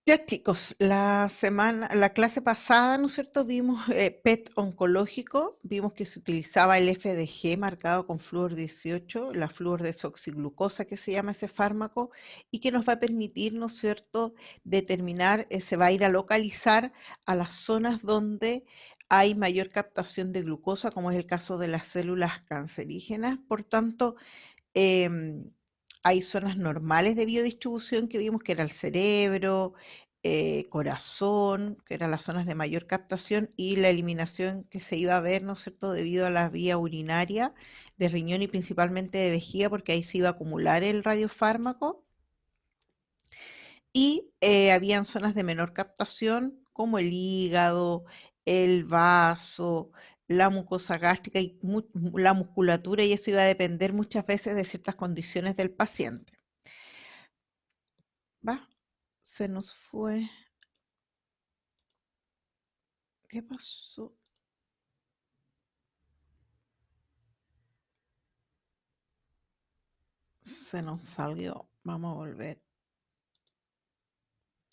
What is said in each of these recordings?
Ya chicos, la clase pasada, ¿no es cierto? Vimos PET oncológico, vimos que se utilizaba el FDG marcado con flúor 18, la flúor desoxiglucosa que se llama ese fármaco, y que nos va a permitir, ¿no es cierto?, determinar, se va a ir a localizar a las zonas donde hay mayor captación de glucosa, como es el caso de las células cancerígenas. Por tanto, Em, hay zonas normales de biodistribución que vimos que era el cerebro, corazón, que eran las zonas de mayor captación, y la eliminación que se iba a ver, ¿no es cierto?, debido a la vía urinaria de riñón y principalmente de vejiga, porque ahí se iba a acumular el radiofármaco. Y habían zonas de menor captación, como el hígado, el vaso, la mucosa gástrica y la musculatura, y eso iba a depender muchas veces de ciertas condiciones del paciente. ¿Va? Se nos fue. ¿Qué pasó? Se nos salió. Vamos a volver.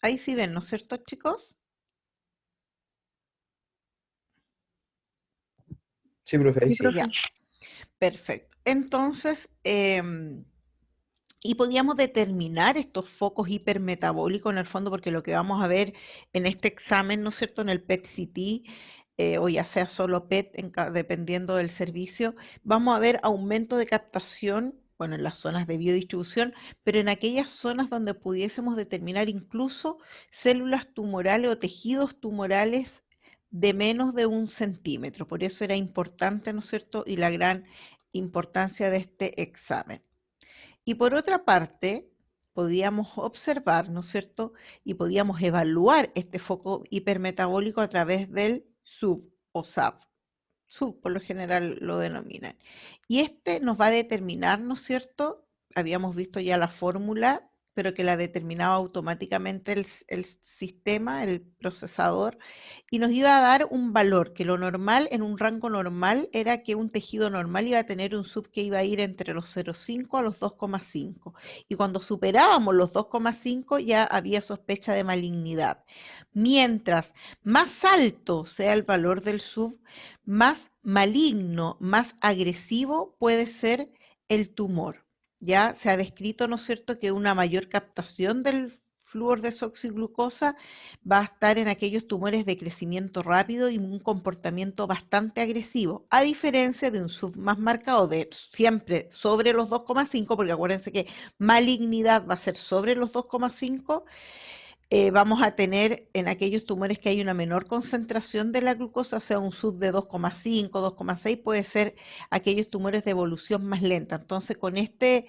Ahí sí ven, ¿no es cierto, chicos? Sí, profe, ahí Sí, sí. Ya, profe. perfecto. Entonces, y podíamos determinar estos focos hipermetabólicos en el fondo, porque lo que vamos a ver en este examen, ¿no es cierto?, en el PET-CT, o ya sea solo PET, dependiendo del servicio, vamos a ver aumento de captación, bueno, en las zonas de biodistribución, pero en aquellas zonas donde pudiésemos determinar incluso células tumorales o tejidos tumorales de menos de 1 centímetro. Por eso era importante, ¿no es cierto?, y la gran importancia de este examen. Y por otra parte, podíamos observar, ¿no es cierto? Y podíamos evaluar este foco hipermetabólico a través del SUB o SAP. SUB por lo general lo denominan. Y este nos va a determinar, ¿no es cierto? Habíamos visto ya la fórmula, pero que la determinaba automáticamente el sistema, el procesador, y nos iba a dar un valor, que lo normal, en un rango normal, era que un tejido normal iba a tener un sub que iba a ir entre los 0,5 a los 2,5. Y cuando superábamos los 2,5 ya había sospecha de malignidad. Mientras más alto sea el valor del sub, más maligno, más agresivo puede ser el tumor. Ya se ha descrito, ¿no es cierto?, que una mayor captación del flúor desoxiglucosa va a estar en aquellos tumores de crecimiento rápido y un comportamiento bastante agresivo, a diferencia de un sub más marcado de siempre sobre los 2,5, porque acuérdense que malignidad va a ser sobre los 2,5. Vamos a tener en aquellos tumores que hay una menor concentración de la glucosa, o sea, un sub de 2,5, 2,6, puede ser aquellos tumores de evolución más lenta. Entonces, con este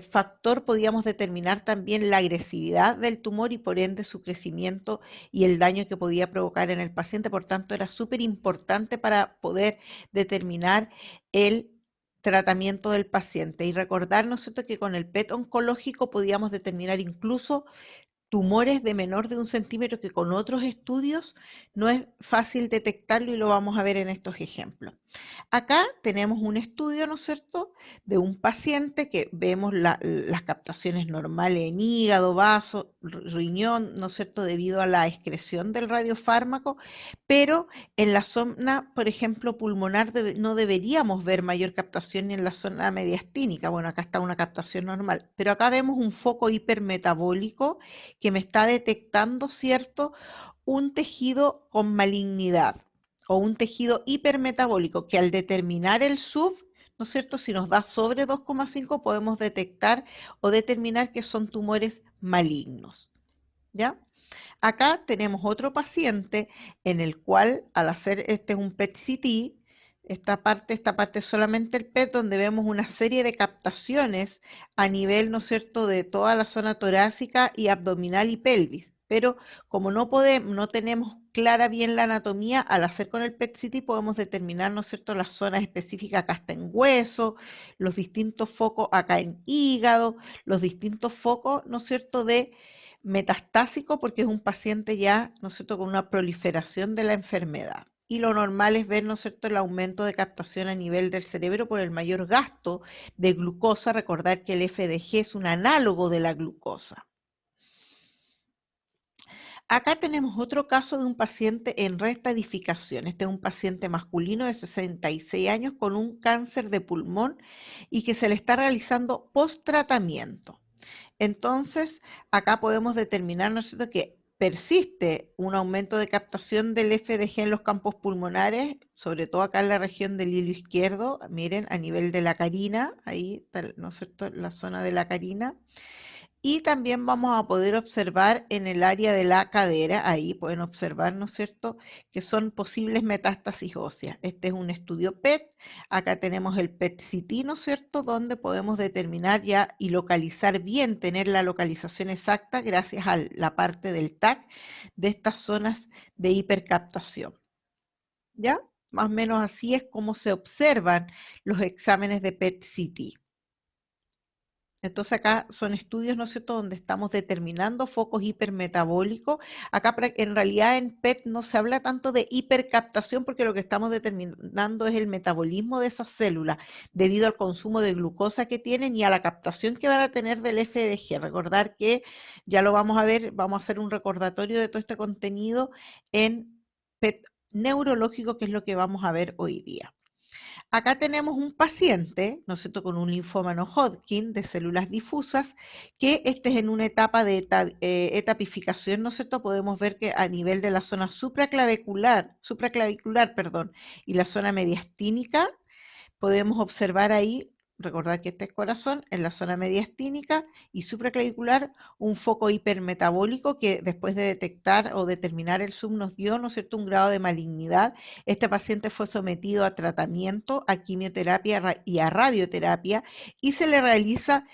factor podíamos determinar también la agresividad del tumor y por ende su crecimiento y el daño que podía provocar en el paciente. Por tanto, era súper importante para poder determinar el tratamiento del paciente y recordar, ¿no es cierto?, que con el PET oncológico podíamos determinar incluso tumores de menor de 1 centímetro que con otros estudios no es fácil detectarlo, y lo vamos a ver en estos ejemplos. Acá tenemos un estudio, ¿no es cierto?, de un paciente que vemos las captaciones normales en hígado, vaso, riñón, ¿no es cierto?, debido a la excreción del radiofármaco, pero en la zona, por ejemplo, pulmonar no deberíamos ver mayor captación ni en la zona mediastínica. Bueno, acá está una captación normal, pero acá vemos un foco hipermetabólico que me está detectando, ¿cierto?, un tejido con malignidad o un tejido hipermetabólico que al determinar el sub, ¿no es cierto?, si nos da sobre 2,5 podemos detectar o determinar que son tumores malignos. ¿Ya? Acá tenemos otro paciente en el cual al hacer este es un PET-CT, esta parte es solamente el PET, donde vemos una serie de captaciones a nivel, ¿no es cierto?, de toda la zona torácica y abdominal y pelvis. Pero como no tenemos clara bien la anatomía, al hacer con el PET-CT podemos determinar, ¿no es cierto?, las zonas específicas. Acá está en hueso, los distintos focos acá en hígado, los distintos focos, ¿no es cierto?, de metastásico, porque es un paciente ya, ¿no es cierto?, con una proliferación de la enfermedad. Y lo normal es ver, ¿no es cierto?, el aumento de captación a nivel del cerebro por el mayor gasto de glucosa. Recordar que el FDG es un análogo de la glucosa. Acá tenemos otro caso de un paciente en reestadificación. Este es un paciente masculino de 66 años con un cáncer de pulmón y que se le está realizando post-tratamiento. Entonces, acá podemos determinar, ¿no es cierto?, que persiste un aumento de captación del FDG en los campos pulmonares, sobre todo acá en la región del hilo izquierdo, miren, a nivel de la carina, ahí está, ¿no es cierto?, la zona de la carina. Y también vamos a poder observar en el área de la cadera, ahí pueden observar, ¿no es cierto?, que son posibles metástasis óseas. Este es un estudio PET, acá tenemos el PET-CT, ¿no es cierto?, donde podemos determinar ya y localizar bien, tener la localización exacta gracias a la parte del TAC de estas zonas de hipercaptación. ¿Ya? Más o menos así es como se observan los exámenes de PET-CT. Entonces acá son estudios, ¿no es cierto?, donde estamos determinando focos hipermetabólicos. Acá en realidad en PET no se habla tanto de hipercaptación porque lo que estamos determinando es el metabolismo de esas células debido al consumo de glucosa que tienen y a la captación que van a tener del FDG. Recordar que ya lo vamos a ver, vamos a hacer un recordatorio de todo este contenido en PET neurológico, que es lo que vamos a ver hoy día. Acá tenemos un paciente, ¿no es cierto?, con un linfoma no Hodgkin de células difusas, que este es en una etapa de etapificación, ¿no es cierto? Podemos ver que a nivel de la zona supraclavicular, perdón, y la zona mediastínica, podemos observar ahí, recordad que este es corazón, en la zona mediastínica y supraclavicular, un foco hipermetabólico que después de detectar o determinar el SUB nos dio, ¿no es cierto?, un grado de malignidad. Este paciente fue sometido a tratamiento, a quimioterapia y a radioterapia y se le realiza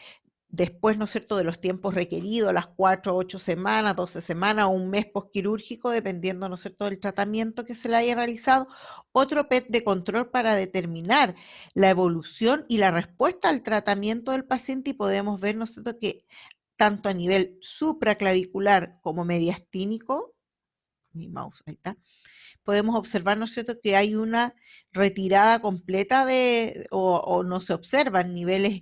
después, ¿no es cierto?, de los tiempos requeridos, las 4, 8 semanas, 12 semanas o un mes posquirúrgico, dependiendo, ¿no es cierto?, del tratamiento que se le haya realizado, otro PET de control para determinar la evolución y la respuesta al tratamiento del paciente y podemos ver, ¿no es cierto?, que tanto a nivel supraclavicular como mediastínico, mi mouse, ahí está, podemos observar, ¿no es cierto?, que hay una retirada completa o no se observan niveles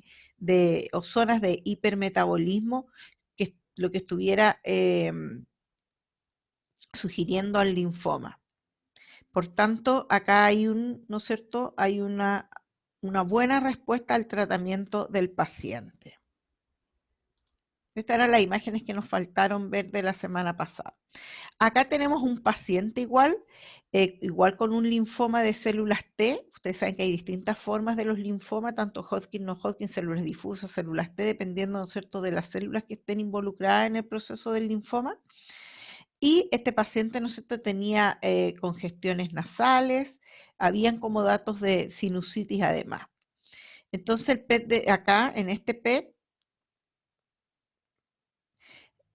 o zonas de hipermetabolismo, que es lo que estuviera sugiriendo al linfoma. Por tanto, acá hay ¿no es cierto?, hay una buena respuesta al tratamiento del paciente. Estas eran las imágenes que nos faltaron ver de la semana pasada. Acá tenemos un paciente igual con un linfoma de células T. Ustedes saben que hay distintas formas de los linfomas, tanto Hodgkin, no Hodgkin, células difusas, células T, dependiendo, ¿no es cierto?, de las células que estén involucradas en el proceso del linfoma. Y este paciente, ¿no es cierto?, tenía congestiones nasales, habían como datos de sinusitis además. Entonces el PET de acá, en este PET,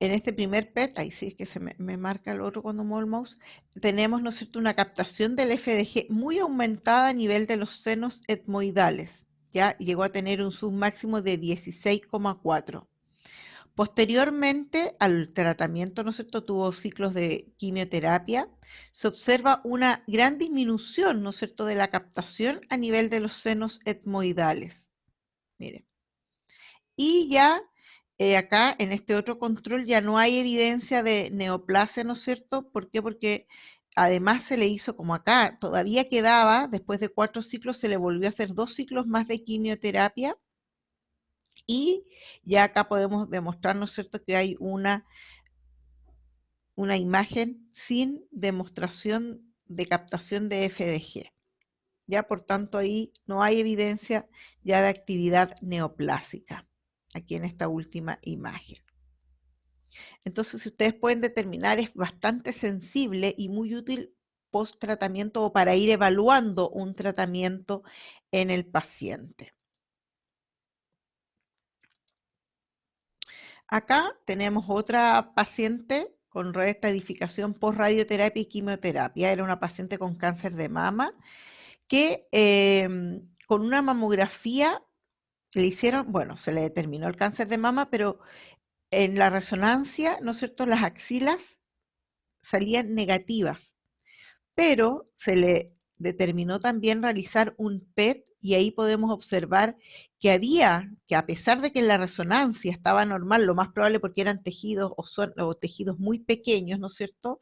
en este primer PET, ahí sí es que se me marca el otro cuando muevo el mouse, tenemos, ¿no es cierto?, una captación del FDG muy aumentada a nivel de los senos etmoidales, ya llegó a tener un submáximo de 16,4. Posteriormente al tratamiento, ¿no es cierto?, tuvo ciclos de quimioterapia, se observa una gran disminución, ¿no es cierto?, de la captación a nivel de los senos etmoidales. Miren. Y ya acá en este otro control ya no hay evidencia de neoplasia, ¿no es cierto? ¿Por qué? Porque además se le hizo, como acá todavía quedaba, después de 4 ciclos se le volvió a hacer 2 ciclos más de quimioterapia y ya acá podemos demostrar, ¿no es cierto?, que hay una imagen sin demostración de captación de FDG. Ya, por tanto, ahí no hay evidencia ya de actividad neoplásica, aquí en esta última imagen. Entonces, si ustedes pueden determinar, es bastante sensible y muy útil post tratamiento o para ir evaluando un tratamiento en el paciente. Acá tenemos otra paciente con reestadificación post radioterapia y quimioterapia. Era una paciente con cáncer de mama que con una mamografía le hicieron, bueno, se le determinó el cáncer de mama, pero en la resonancia, ¿no es cierto?, las axilas salían negativas, pero se le determinó también realizar un PET y ahí podemos observar que a pesar de que en la resonancia estaba normal, lo más probable porque eran tejidos o tejidos muy pequeños, ¿no es cierto?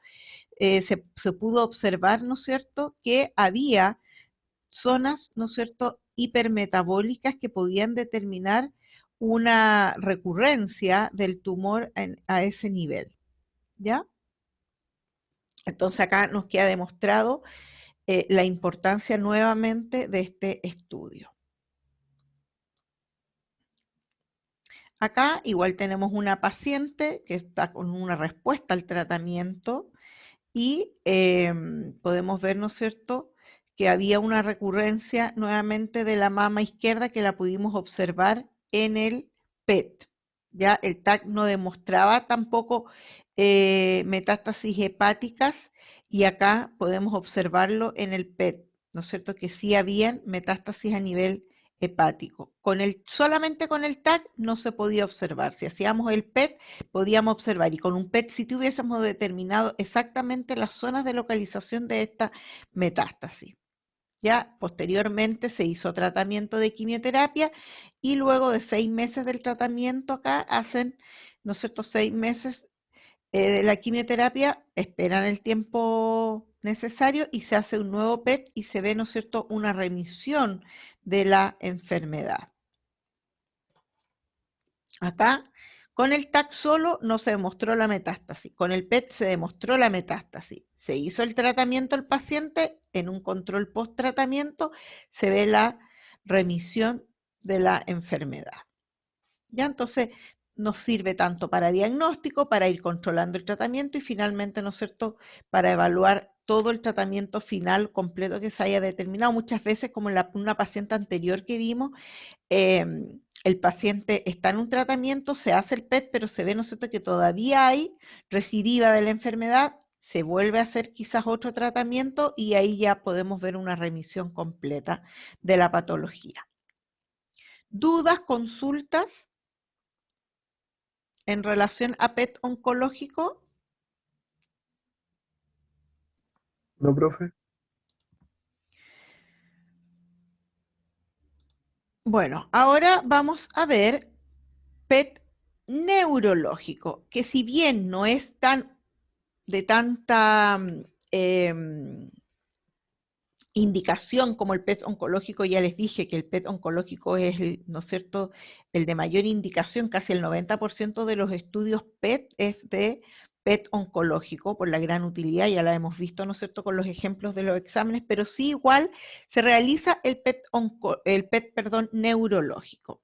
Se pudo observar, ¿no es cierto?, que había zonas, ¿no es cierto?, hipermetabólicas que podían determinar una recurrencia del tumor a ese nivel, ¿ya? Entonces acá nos queda demostrado la importancia nuevamente de este estudio. Acá igual tenemos una paciente que está con una respuesta al tratamiento y podemos ver, ¿no es cierto?, que había una recurrencia nuevamente de la mama izquierda que la pudimos observar en el PET. Ya el TAC no demostraba tampoco metástasis hepáticas y acá podemos observarlo en el PET, ¿no es cierto?, que sí habían metástasis a nivel hepático. Solamente con el TAC no se podía observar. Si hacíamos el PET, podíamos observar y con un PET-CT hubiésemos determinado exactamente las zonas de localización de esta metástasis. Ya posteriormente se hizo tratamiento de quimioterapia y luego de 6 meses del tratamiento acá hacen, ¿no es cierto?, 6 meses de la quimioterapia, esperan el tiempo necesario y se hace un nuevo PET y se ve, ¿no es cierto?, una remisión de la enfermedad. Acá, con el TAC solo no se demostró la metástasis, con el PET se demostró la metástasis. Se hizo el tratamiento al paciente, en un control post-tratamiento se ve la remisión de la enfermedad. ¿Ya? Entonces, nos sirve tanto para diagnóstico, para ir controlando el tratamiento y finalmente, ¿no es cierto?, para evaluar todo el tratamiento final completo que se haya determinado. Muchas veces, como en una paciente anterior que vimos, el paciente está en un tratamiento, se hace el PET, pero se ve, ¿no es cierto?, que todavía hay recidiva de la enfermedad, se vuelve a hacer quizás otro tratamiento y ahí ya podemos ver una remisión completa de la patología. ¿Dudas, consultas en relación a PET oncológico? ¿No, profe? Bueno, ahora vamos a ver PET neurológico, que si bien no es tan de tanta indicación como el PET oncológico, ya les dije que el PET oncológico es, ¿no es cierto?, el de mayor indicación, casi el 90% de los estudios PET es de PET oncológico por la gran utilidad, ya la hemos visto, ¿no es cierto?, con los ejemplos de los exámenes, pero sí igual se realiza el PET, perdón, neurológico.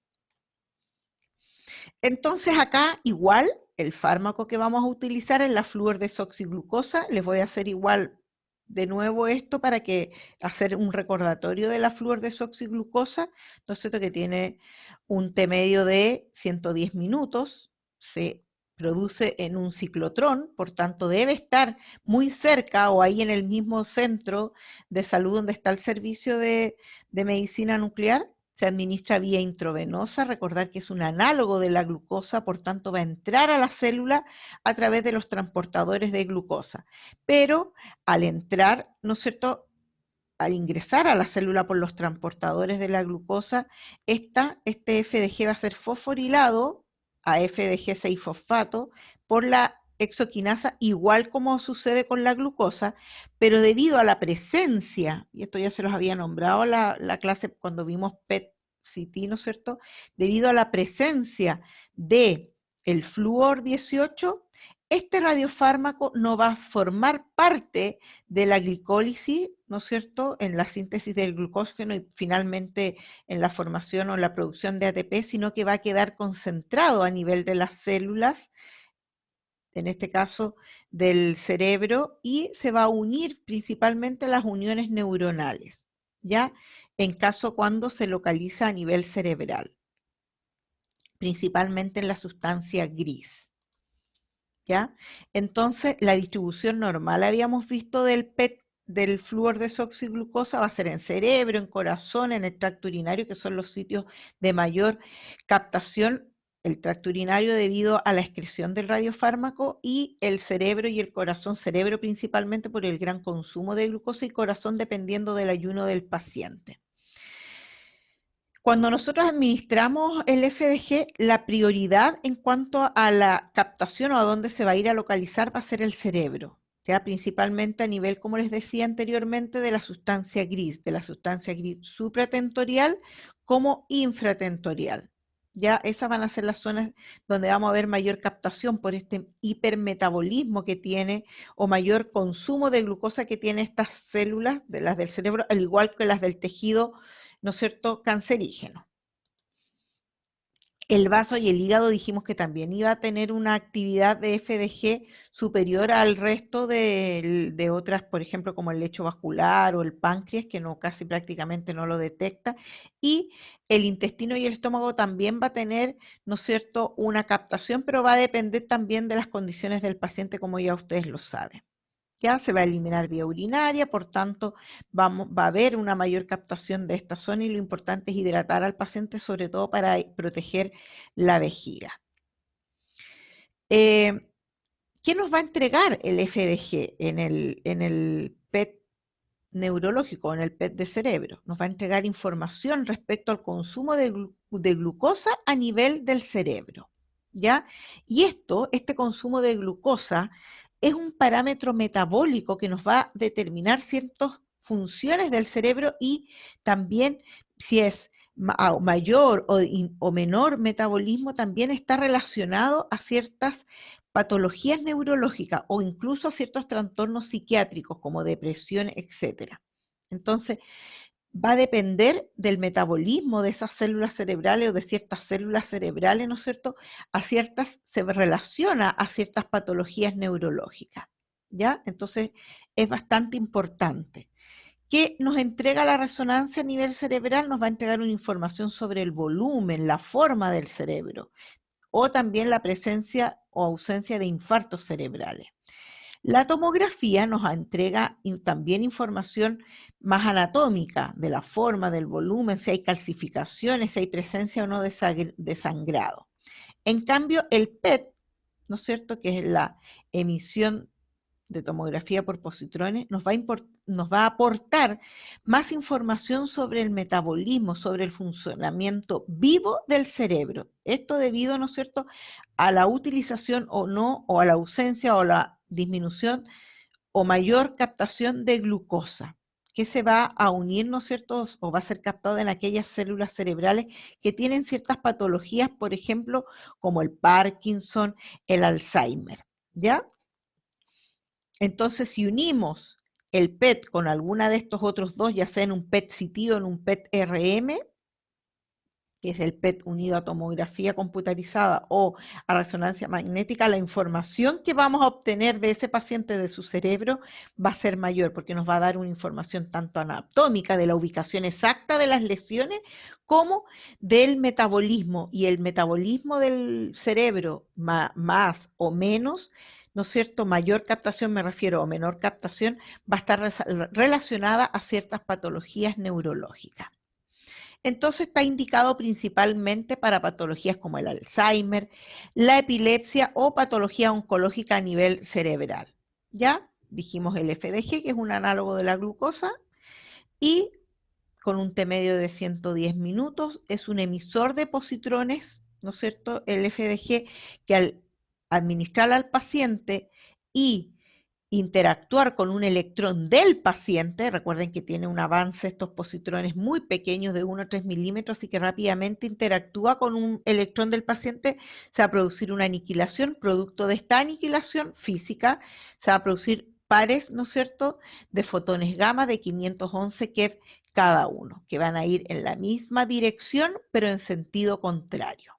Entonces acá igual el fármaco que vamos a utilizar es la fluordesoxiglucosa. Les voy a hacer igual de nuevo esto para que hacer un recordatorio de la fluordesoxiglucosa, ¿no es cierto?, que tiene un T medio de 110 minutos, se produce en un ciclotrón, por tanto debe estar muy cerca o ahí en el mismo centro de salud donde está el servicio de medicina nuclear. Se administra vía intravenosa, recordar que es un análogo de la glucosa, por tanto va a entrar a la célula a través de los transportadores de glucosa. Pero al entrar, ¿no es cierto?, al ingresar a la célula por los transportadores de la glucosa, este FDG va a ser fosforilado a FDG 6-fosfato por la exoquinasa, igual como sucede con la glucosa, pero debido a la presencia, y esto ya se los había nombrado la clase cuando vimos PET-CT, ¿no es cierto?, debido a la presencia de el flúor 18, este radiofármaco no va a formar parte de la glicólisis, ¿no es cierto?, en la síntesis del glucógeno y finalmente en la formación o la producción de ATP, sino que va a quedar concentrado a nivel de las células, en este caso del cerebro, y se va a unir principalmente a las uniones neuronales, ¿ya? En caso cuando se localiza a nivel cerebral, principalmente en la sustancia gris. ¿Ya? Entonces, la distribución normal, habíamos visto del PET, del flúor desoxiglucosa, va a ser en cerebro, en corazón, en el tracto urinario, que son los sitios de mayor captación el tracto urinario debido a la excreción del radiofármaco y el cerebro y el corazón, cerebro principalmente por el gran consumo de glucosa y corazón dependiendo del ayuno del paciente. Cuando nosotros administramos el FDG, la prioridad en cuanto a la captación o a dónde se va a ir a localizar va a ser el cerebro, ¿ya? Principalmente a nivel, como les decía anteriormente, de la sustancia gris supratentorial como infratentorial. Ya esas van a ser las zonas donde vamos a ver mayor captación por este hipermetabolismo que tiene o mayor consumo de glucosa que tiene estas células, de las del cerebro, al igual que las del tejido, ¿no es cierto?, cancerígeno. El vaso y el hígado dijimos que también iba a tener una actividad de FDG superior al resto de otras, por ejemplo, como el lecho vascular o el páncreas, que no casi prácticamente no lo detecta. Y el intestino y el estómago también va a tener, ¿no es cierto?, una captación, pero va a depender también de las condiciones del paciente, como ya ustedes lo saben. Ya se va a eliminar vía urinaria, por tanto va a haber una mayor captación de esta zona y lo importante es hidratar al paciente, sobre todo para proteger la vejiga. ¿Qué nos va a entregar el FDG en el PET neurológico, en el PET de cerebro? Nos va a entregar información respecto al consumo de glucosa a nivel del cerebro, ¿ya? Y este consumo de glucosa es un parámetro metabólico que nos va a determinar ciertas funciones del cerebro y también si es mayor o menor metabolismo, también está relacionado a ciertas patologías neurológicas o incluso a ciertos trastornos psiquiátricos como depresión, etcétera. Entonces, va a depender del metabolismo de esas células cerebrales o de ciertas células cerebrales, ¿no es cierto? Se relaciona a ciertas patologías neurológicas, ¿ya? Entonces, es bastante importante. ¿Qué nos entrega la resonancia a nivel cerebral? Nos va a entregar una información sobre el volumen, la forma del cerebro, o también la presencia o ausencia de infartos cerebrales. La tomografía nos entrega también información más anatómica de la forma, del volumen, si hay calcificaciones, si hay presencia o no de sangrado. En cambio, el PET, ¿no es cierto?, que es la emisión de tomografía por positrones, nos va a aportar más información sobre el metabolismo, sobre el funcionamiento vivo del cerebro. Esto debido, ¿no es cierto?, a la utilización o no, o a la ausencia o la disminución o mayor captación de glucosa, que se va a unir, ¿no es cierto?, o va a ser captado en aquellas células cerebrales que tienen ciertas patologías, por ejemplo, como el Parkinson, el Alzheimer, ¿ya? Entonces, si unimos el PET con alguna de estos otros dos, ya sea en un PET-CT o en un PET-RM, que es el PET unido a tomografía computarizada o a resonancia magnética, la información que vamos a obtener de ese paciente de su cerebro va a ser mayor porque nos va a dar una información tanto anatómica de la ubicación exacta de las lesiones como del metabolismo. Y el metabolismo del cerebro, más o menos, ¿no es cierto? Mayor captación, me refiero, o menor captación, va a estar relacionada a ciertas patologías neurológicas. Entonces está indicado principalmente para patologías como el Alzheimer, la epilepsia o patología oncológica a nivel cerebral. Ya dijimos el FDG, que es un análogo de la glucosa, y con un T medio de 110 minutos es un emisor de positrones, ¿no es cierto? El FDG, que al administrar al paciente y interactuar con un electrón del paciente, recuerden que tiene un avance estos positrones muy pequeños de 1 a 3 milímetros y que rápidamente interactúa con un electrón del paciente, se va a producir una aniquilación, producto de esta aniquilación física, se va a producir pares, ¿no es cierto?, de fotones gamma de 511 keV cada uno, que van a ir en la misma dirección, pero en sentido contrario.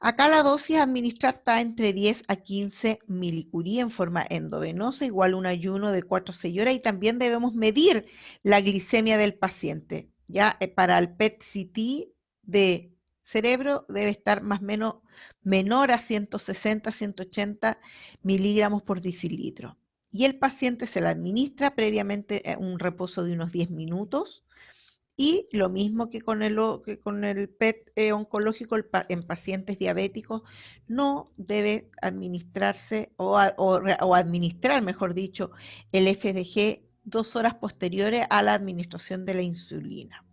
Acá la dosis a administrar está entre 10 a 15 milicurí en forma endovenosa, igual un ayuno de 4 a 6 horas, y también debemos medir la glicemia del paciente. Ya para el PET-CT de cerebro debe estar más o menos menor a 160, 180 miligramos por decilitro. Y el paciente se le administra previamente un reposo de unos 10 minutos Y lo mismo que con el PET oncológico en pacientes diabéticos, no debe administrarse o administrar, mejor dicho, el FDG 2 horas posteriores a la administración de la insulina.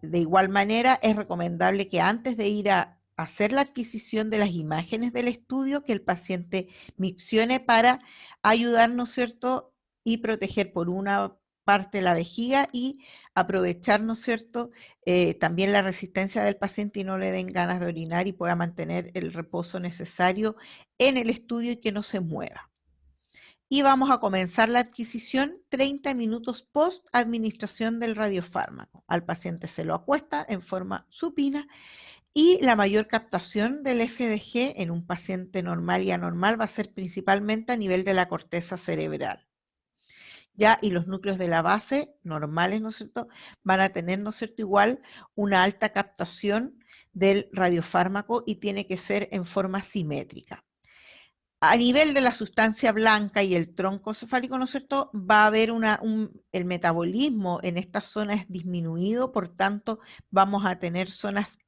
De igual manera, es recomendable que antes de ir a hacer la adquisición de las imágenes del estudio, que el paciente miccione para ayudar, ¿no es cierto?, y proteger por una parte la vejiga y aprovechar, ¿no es cierto?, también la resistencia del paciente y no le den ganas de orinar y pueda mantener el reposo necesario en el estudio y que no se mueva. Y vamos a comenzar la adquisición 30 minutos post administración del radiofármaco. Al paciente se lo acuesta en forma supina y la mayor captación del FDG en un paciente normal y anormal va a ser principalmente a nivel de la corteza cerebral. Ya, y los núcleos de la base normales, ¿no es cierto?, van a tener, ¿no es cierto?, igual una alta captación del radiofármaco y tiene que ser en forma simétrica. A nivel de la sustancia blanca y el tronco cefálico, ¿no es cierto?, va a haber el metabolismo en esta zona es disminuido, por tanto, vamos a tener zonas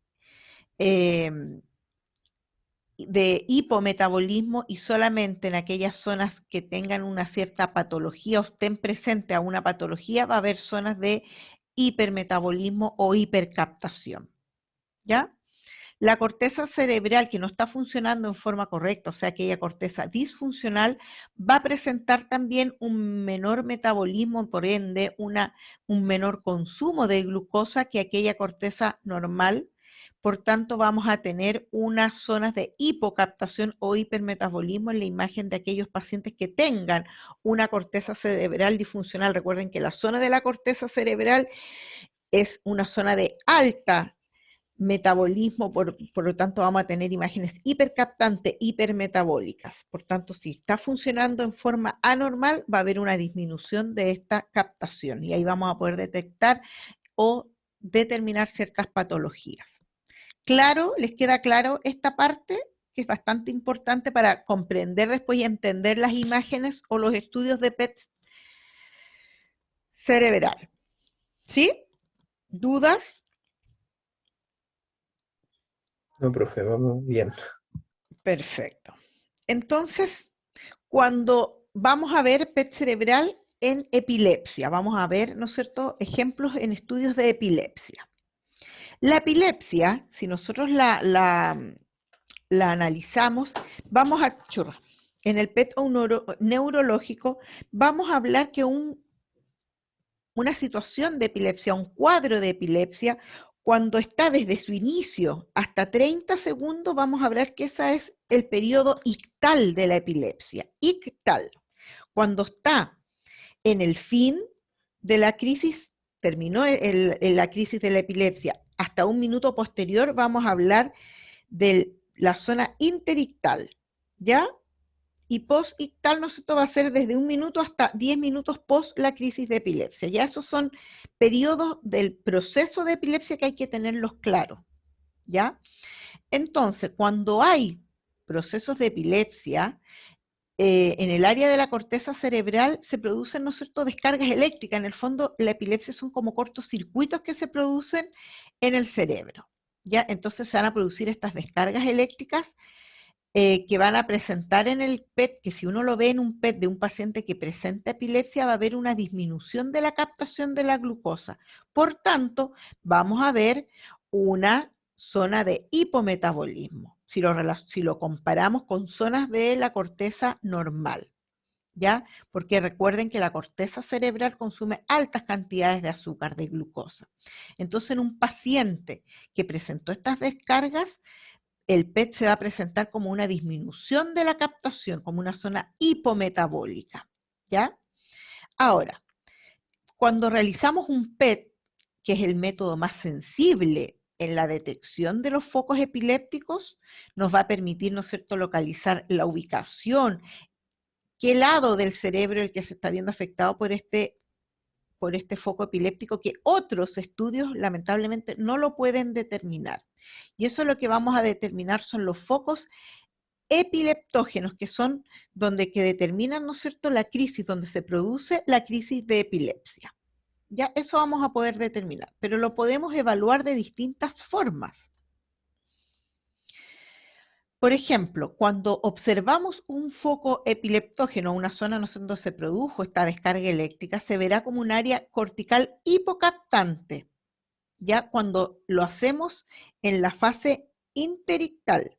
de hipometabolismo y solamente en aquellas zonas que tengan una cierta patología o estén presentes a una patología va a haber zonas de hipermetabolismo o hipercaptación, ¿ya? La corteza cerebral que no está funcionando en forma correcta, o sea, aquella corteza disfuncional, va a presentar también un menor metabolismo, por ende, un menor consumo de glucosa que aquella corteza normal. Por tanto, vamos a tener unas zonas de hipocaptación o hipermetabolismo en la imagen de aquellos pacientes que tengan una corteza cerebral disfuncional. Recuerden que la zona de la corteza cerebral es una zona de alta metabolismo, por lo tanto vamos a tener imágenes hipercaptantes, hipermetabólicas. Por tanto, si está funcionando en forma anormal, va a haber una disminución de esta captación y ahí vamos a poder detectar o determinar ciertas patologías. Claro, ¿les queda claro esta parte? Que es bastante importante para comprender después y entender las imágenes o los estudios de PET cerebral. ¿Sí? ¿Dudas? No, profe, vamos bien. Perfecto. Entonces, cuando vamos a ver PET cerebral en epilepsia, vamos a ver, ¿no es cierto?, ejemplos en estudios de epilepsia. La epilepsia, si nosotros la analizamos, vamos a, en el PET neurológico, vamos a hablar que una situación de epilepsia, un cuadro de epilepsia, cuando está desde su inicio hasta 30 segundos, vamos a hablar que ese es el periodo ictal de la epilepsia. Ictal. Cuando está en el fin de la crisis, terminó la crisis de la epilepsia, hasta un minuto posterior vamos a hablar de la zona interictal, ¿ya? Y post-ictal, nosotros va a ser desde un minuto hasta 10 minutos post la crisis de epilepsia. Ya esos son periodos del proceso de epilepsia que hay que tenerlos claros, ¿ya? Entonces, cuando hay procesos de epilepsia, en el área de la corteza cerebral se producen, ¿no es cierto?, descargas eléctricas. En el fondo, la epilepsia son como cortocircuitos que se producen en el cerebro, ¿ya? Entonces se van a producir estas descargas eléctricas que van a presentar en el PET, que si uno lo ve en un PET de un paciente que presenta epilepsia, va a haber una disminución de la captación de la glucosa. Por tanto, vamos a ver una zona de hipometabolismo, si lo comparamos con zonas de la corteza normal, ¿ya? Porque recuerden que la corteza cerebral consume altas cantidades de azúcar, de glucosa. Entonces, en un paciente que presentó estas descargas, el PET se va a presentar como una disminución de la captación, como una zona hipometabólica, ¿ya? Ahora, cuando realizamos un PET, que es el método más sensible en la detección de los focos epilépticos, nos va a permitir, ¿no es cierto?, localizar la ubicación, qué lado del cerebro el que se está viendo afectado por este foco epiléptico que otros estudios lamentablemente no lo pueden determinar. Y eso es lo que vamos a determinar son los focos epileptógenos, que son donde que determinan, ¿no es cierto?, la crisis, donde se produce la crisis de epilepsia. Ya eso vamos a poder determinar, pero lo podemos evaluar de distintas formas. Por ejemplo, cuando observamos un foco epileptógeno, una zona donde se produjo esta descarga eléctrica, se verá como un área cortical hipocaptante, ya cuando lo hacemos en la fase interictal,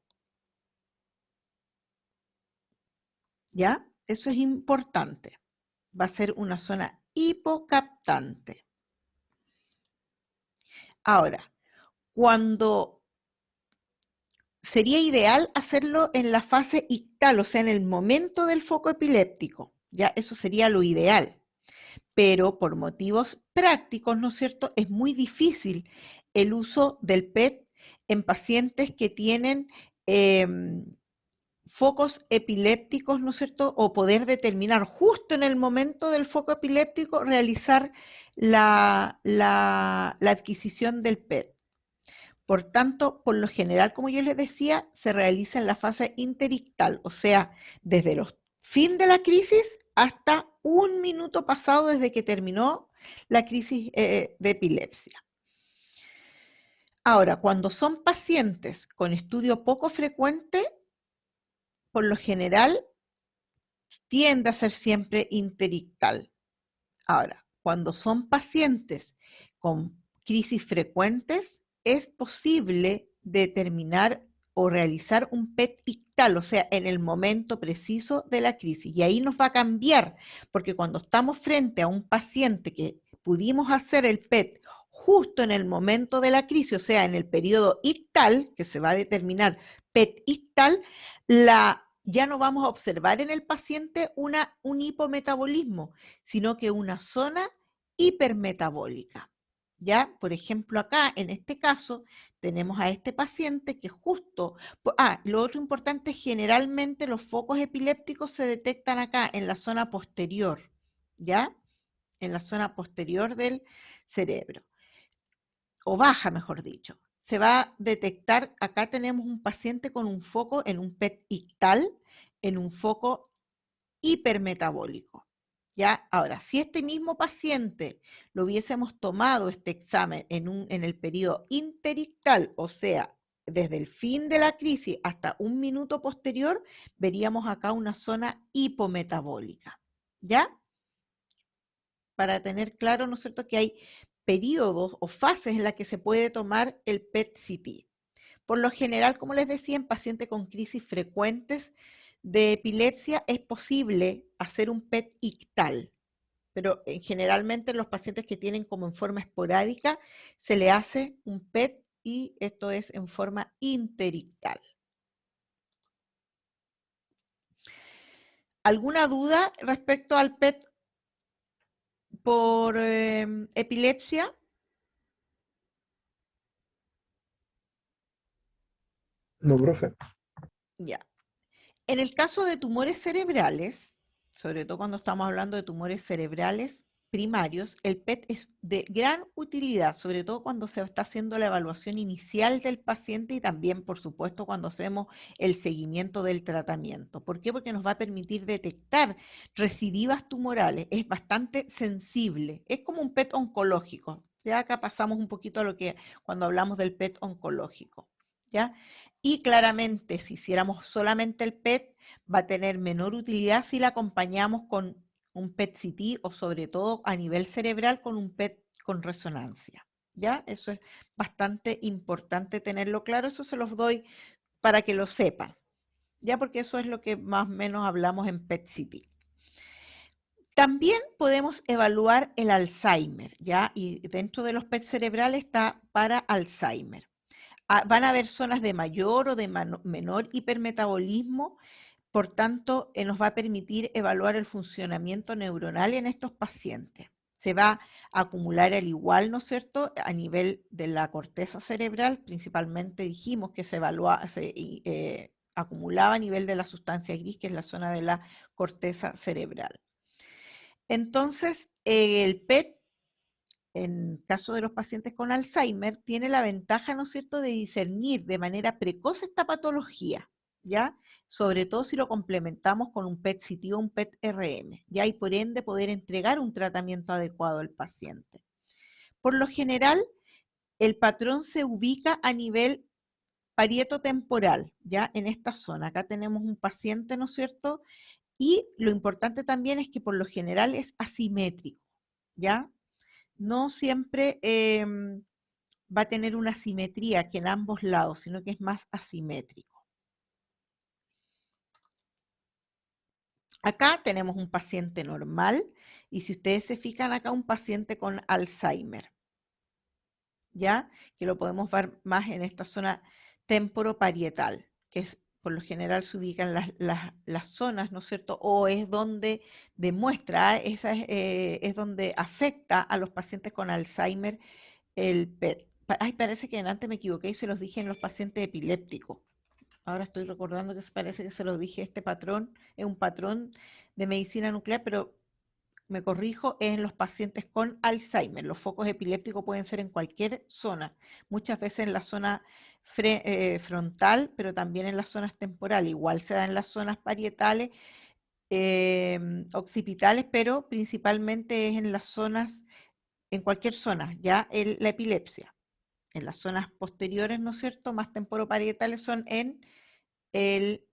¿ya? Eso es importante. Va a ser una zona hipocaptante. Ahora, cuando sería ideal hacerlo en la fase ictal, o sea, en el momento del foco epiléptico, ya eso sería lo ideal, pero por motivos prácticos, ¿no es cierto?, es muy difícil el uso del PET en pacientes que tienen eh, focos epilépticos, ¿no es cierto?, o poder determinar justo en el momento del foco epiléptico realizar la adquisición del PET. Por tanto, por lo general, como yo les decía, se realiza en la fase interictal, o sea, desde el fin de la crisis hasta un minuto pasado desde que terminó la crisis de epilepsia. Ahora, cuando son pacientes con estudio poco frecuente, por lo general tiende a ser siempre interictal. Ahora, cuando son pacientes con crisis frecuentes, es posible determinar o realizar un PET ictal, o sea, en el momento preciso de la crisis. Y ahí nos va a cambiar, porque cuando estamos frente a un paciente que pudimos hacer el PET justo en el momento de la crisis, o sea, en el periodo ictal, que se va a determinar PET ictal, ya no vamos a observar en el paciente un hipometabolismo, sino que una zona hipermetabólica. ¿Ya? Por ejemplo, acá, en este caso, tenemos a este paciente que justo... lo otro importante es generalmente los focos epilépticos se detectan acá, en la zona posterior, ¿ya? En la zona posterior del cerebro, o baja, mejor dicho. Se va a detectar, acá tenemos un paciente con un foco en un PET ictal, en un foco hipermetabólico. ¿Ya? Ahora, si este mismo paciente lo hubiésemos tomado este examen en el periodo interictal, o sea, desde el fin de la crisis hasta un minuto posterior, veríamos acá una zona hipometabólica. ¿Ya? Para tener claro, ¿no es cierto?, que hay periodos o fases en las que se puede tomar el PET-CT. Por lo general, como les decía, en pacientes con crisis frecuentes de epilepsia es posible hacer un PET ictal, pero generalmente en los pacientes que tienen como en forma esporádica se le hace un PET y esto es en forma interictal. ¿Alguna duda respecto al PET por epilepsia? No, profe. Ya. En el caso de tumores cerebrales, sobre todo cuando estamos hablando de tumores cerebrales primarios, el PET es de gran utilidad, sobre todo cuando se está haciendo la evaluación inicial del paciente y también, por supuesto, cuando hacemos el seguimiento del tratamiento. ¿Por qué? Porque nos va a permitir detectar recidivas tumorales. Es bastante sensible. Es como un PET oncológico. Ya acá pasamos un poquito a lo que cuando hablamos del PET oncológico. ¿Ya? Y claramente, si hiciéramos solamente el PET, va a tener menor utilidad si la acompañamos con un PET-CT o sobre todo a nivel cerebral con un PET con resonancia. ¿Ya? Eso es bastante importante tenerlo claro, eso se los doy para que lo sepan, ya porque eso es lo que más o menos hablamos en PET-CT. También podemos evaluar el Alzheimer, ¿ya? Y dentro de los PET cerebrales está para Alzheimer. Van a haber zonas de mayor o de menor hipermetabolismo, por tanto, nos va a permitir evaluar el funcionamiento neuronal en estos pacientes. Se va a acumular al igual, ¿no es cierto?, a nivel de la corteza cerebral, principalmente dijimos que se acumulaba a nivel de la sustancia gris, que es la zona de la corteza cerebral. Entonces, el PET en caso de los pacientes con Alzheimer, tiene la ventaja, ¿no es cierto?, de discernir de manera precoz esta patología. ¿ya? Sobre todo si lo complementamos con un PET-CT o un PET-RM, ¿ya? Y por ende poder entregar un tratamiento adecuado al paciente. Por lo general, el patrón se ubica a nivel parietotemporal, ¿ya? En esta zona. Acá tenemos un paciente, ¿no es cierto? Y lo importante también es que por lo general es asimétrico, ¿ya? No siempre va a tener una simetría que en ambos lados, sino que es más asimétrico. Acá tenemos un paciente normal y si ustedes se fijan acá un paciente con Alzheimer, ¿ya? Que lo podemos ver más en esta zona temporoparietal, que es por lo general se ubican las zonas, ¿no es cierto? O es donde demuestra, es donde afecta a los pacientes con Alzheimer el PET. Ay, parece que antes me equivoqué y se los dije en los pacientes epilépticos. Ahora estoy recordando que parece que se los dije, este patrón es un patrón de medicina nuclear, pero me corrijo, es en los pacientes con Alzheimer. Los focos epilépticos pueden ser en cualquier zona, muchas veces en la zona frontal, pero también en las zonas temporales. Igual se da en las zonas parietales, occipitales, pero principalmente es en las zonas, en cualquier zona, ya la epilepsia. En las zonas posteriores, ¿no es cierto?, más temporoparietales son en el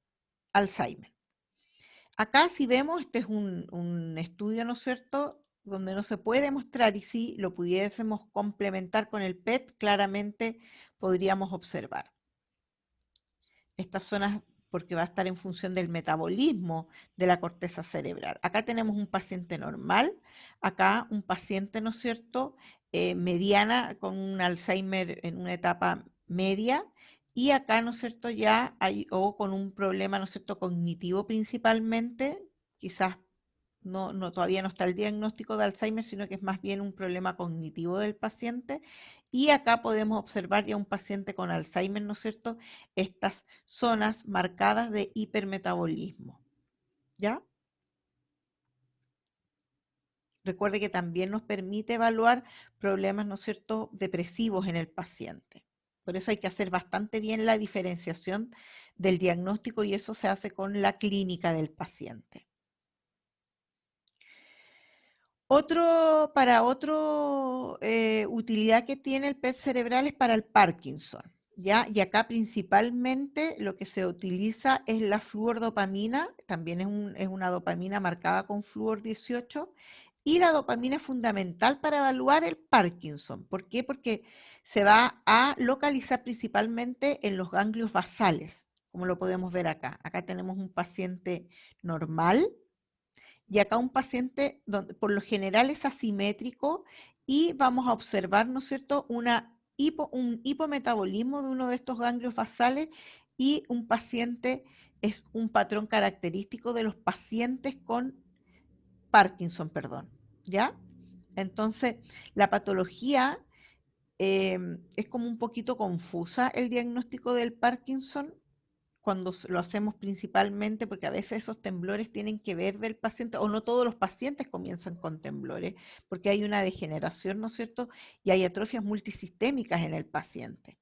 Alzheimer. Acá si vemos, este es un estudio, ¿no es cierto?, donde no se puede mostrar y si lo pudiésemos complementar con el PET, claramente podríamos observar estas zonas porque va a estar en función del metabolismo de la corteza cerebral. Acá tenemos un paciente normal, acá un paciente, ¿no es cierto?, mediana con un Alzheimer en una etapa media y acá, ¿no es cierto?, ya hay, o con un problema, ¿no es cierto?, cognitivo principalmente, quizás todavía no está el diagnóstico de Alzheimer, sino que es más bien un problema cognitivo del paciente. Y acá podemos observar ya un paciente con Alzheimer, ¿no es cierto?, estas zonas marcadas de hipermetabolismo, ¿ya? Recuerde que también nos permite evaluar problemas, ¿no es cierto?, depresivos en el paciente. Por eso hay que hacer bastante bien la diferenciación del diagnóstico y eso se hace con la clínica del paciente. Otro utilidad que tiene el PET cerebral es para el Parkinson, ¿ya? Y acá principalmente lo que se utiliza es la fluordopamina, también es una dopamina marcada con flúor 18, y la dopamina es fundamental para evaluar el Parkinson. ¿Por qué? Porque se va a localizar principalmente en los ganglios basales, como lo podemos ver acá. Acá tenemos un paciente normal y acá un paciente donde por lo general es asimétrico y vamos a observar, ¿no es cierto?, un hipometabolismo de uno de estos ganglios basales y un paciente es un patrón característico de los pacientes con Parkinson, perdón, ¿ya? Entonces, la patología es como un poquito confusa el diagnóstico del Parkinson cuando lo hacemos principalmente, porque a veces esos temblores tienen que ver del paciente, o no todos los pacientes comienzan con temblores, porque hay una degeneración, ¿no es cierto? Y hay atrofias multisistémicas en el paciente.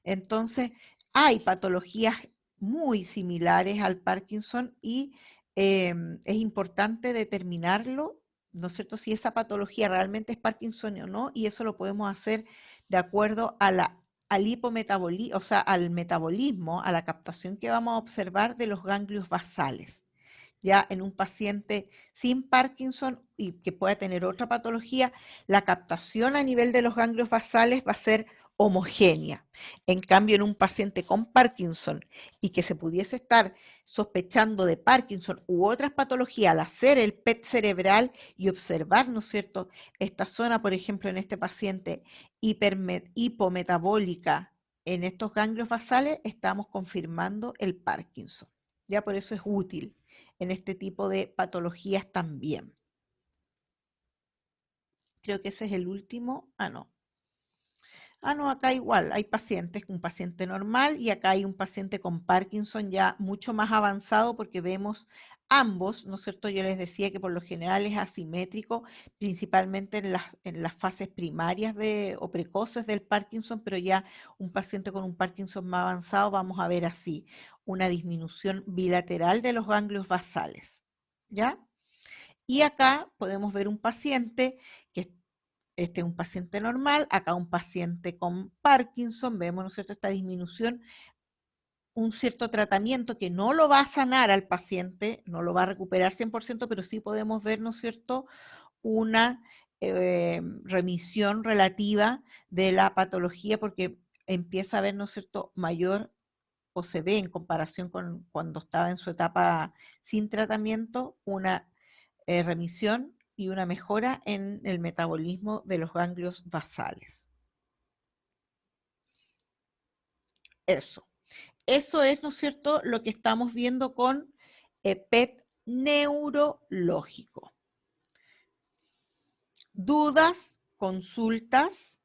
Entonces, hay patologías muy similares al Parkinson y es importante determinarlo, ¿no es cierto?, si esa patología realmente es Parkinson o no, y eso lo podemos hacer de acuerdo a al hipometabolismo, o sea, al metabolismo, a la captación que vamos a observar de los ganglios basales. Ya en un paciente sin Parkinson y que pueda tener otra patología, la captación a nivel de los ganglios basales va a ser homogénea. En cambio, en un paciente con Parkinson y que se pudiese estar sospechando de Parkinson u otras patologías al hacer el PET cerebral y observar, ¿no es cierto?, esta zona, por ejemplo, en este paciente hipometabólica en estos ganglios basales, estamos confirmando el Parkinson. Ya por eso es útil en este tipo de patologías también. Creo que ese es el último. Ah, no. Ah, no, acá igual hay pacientes, un paciente normal y acá hay un paciente con Parkinson ya mucho más avanzado porque vemos Ambos, ¿no es cierto? Yo les decía que por lo general es asimétrico, principalmente en las fases primarias o precoces del Parkinson, pero ya un paciente con un Parkinson más avanzado vamos a ver así, una disminución bilateral de los ganglios basales, ¿ya? Y acá podemos ver un paciente que este es un paciente normal, acá un paciente con Parkinson, vemos, ¿no es cierto?, esta disminución, un cierto tratamiento que no lo va a sanar al paciente, no lo va a recuperar 100%, pero sí podemos ver, ¿no es cierto?, una remisión relativa de la patología porque empieza a haber, ¿no es cierto?, mayor o se ve en comparación con cuando estaba en su etapa sin tratamiento, una remisión y una mejora en el metabolismo de los ganglios basales. Eso. Eso es, ¿no es cierto?, lo que estamos viendo con PET neurológico. ¿Dudas? ¿Consultas?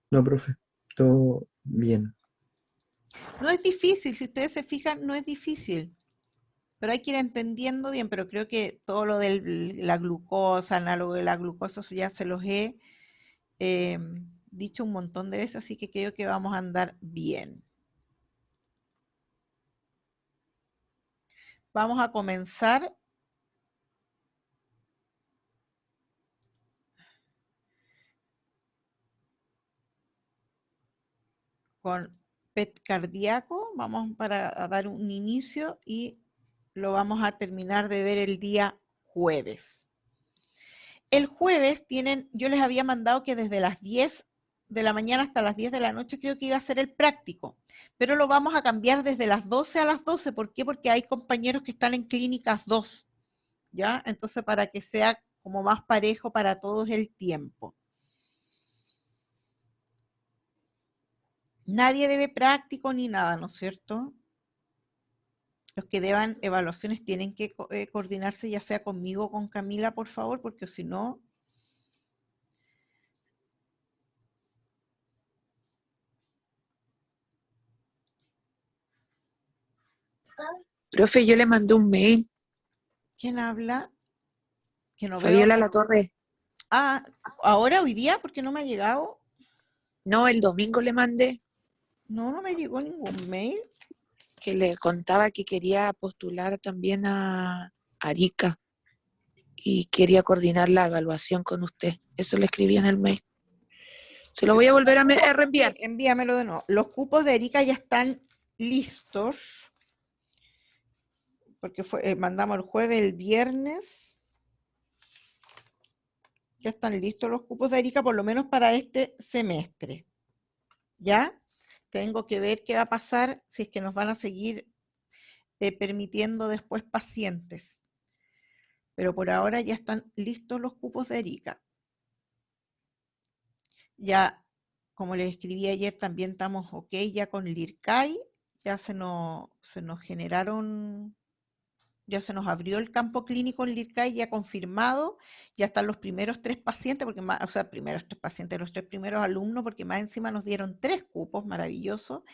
No, profe, todo bien. No es difícil, si ustedes se fijan, no es difícil, pero hay que ir entendiendo bien, pero creo que todo lo de la glucosa, análogo de la glucosa, eso ya se los he dicho un montón de veces, así que creo que vamos a andar bien. Vamos a comenzar con PET cardíaco, vamos a dar un inicio y lo vamos a terminar de ver el día jueves. El jueves yo les había mandado que desde las 10 de la mañana hasta las 10 de la noche creo que iba a ser el práctico, pero lo vamos a cambiar desde las 12 a las 12. ¿Por qué? Porque hay compañeros que están en clínicas 2, ¿ya? Entonces para que sea como más parejo para todos el tiempo. Nadie debe práctico ni nada, ¿no es cierto? Los que deban evaluaciones tienen que coordinarse ya sea conmigo o con Camila, por favor, porque si no, Profe, yo le mandé un mail. ¿quién habla? Que no veo. Fabiola Latorre. Ah, ahora, hoy día, porque no me ha llegado. No, el domingo le mandé, No, no me llegó ningún mail. que le contaba que quería postular también a Arica y quería coordinar la evaluación con usted. Eso le escribí en el mail. Se lo voy a volver a Sí, reenviar. envíamelo de nuevo. Los cupos de Erika ya están listos, porque mandamos el jueves, el viernes. Ya están listos los cupos de Erika, por lo menos para este semestre. ¿Ya? Tengo que ver qué va a pasar si es que nos van a seguir permitiendo después pacientes. Pero por ahora ya están listos los cupos de Erika. Ya, como les escribí ayer, también estamos ok ya con LIRCAI, ya se nos generaron, ya se nos abrió el campo clínico en LIRCAI, ya confirmado, ya están los primeros 3 pacientes, porque más, o sea, primeros 3 pacientes, los 3 primeros alumnos, porque más encima nos dieron 3 cupos, maravilloso.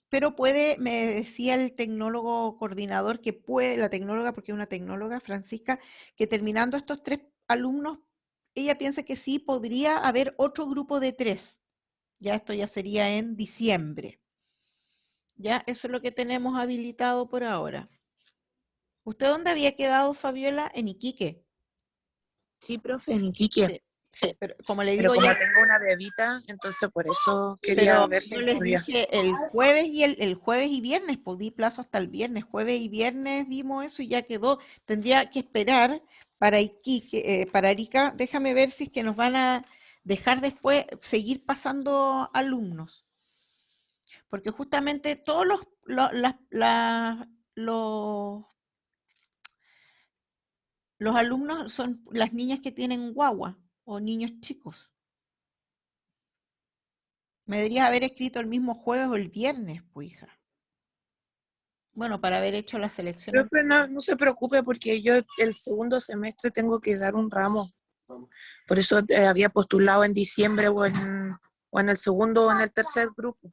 Pero me decía el tecnólogo coordinador que puede, la tecnóloga, porque es una tecnóloga, Francisca, que terminando estos 3 alumnos, ella piensa que sí podría haber otro grupo de 3. Ya esto ya sería en diciembre. Ya, eso es lo que tenemos habilitado por ahora. ¿Usted dónde había quedado, Fabiola? En Iquique. Sí, profe, en Iquique. Sí. Pero como le Pero digo, como ya, tengo una bebita, entonces por eso quería pero ver yo si les podía. dije el jueves y el jueves y viernes, pues di plazo hasta el viernes, jueves y viernes vimos eso y ya quedó. Tendría que esperar para Iquique, para Arica. Déjame ver si es que nos van a dejar después seguir pasando alumnos, porque justamente todos los, los alumnos son las niñas que tienen guagua o niños chicos. Me deberías haber escrito el mismo jueves o el viernes, pues hija. Bueno, para haber hecho la selección. Profe, no se preocupe porque yo el segundo semestre tengo que dar un ramo. Por eso había postulado en diciembre o en el segundo o en el tercer grupo.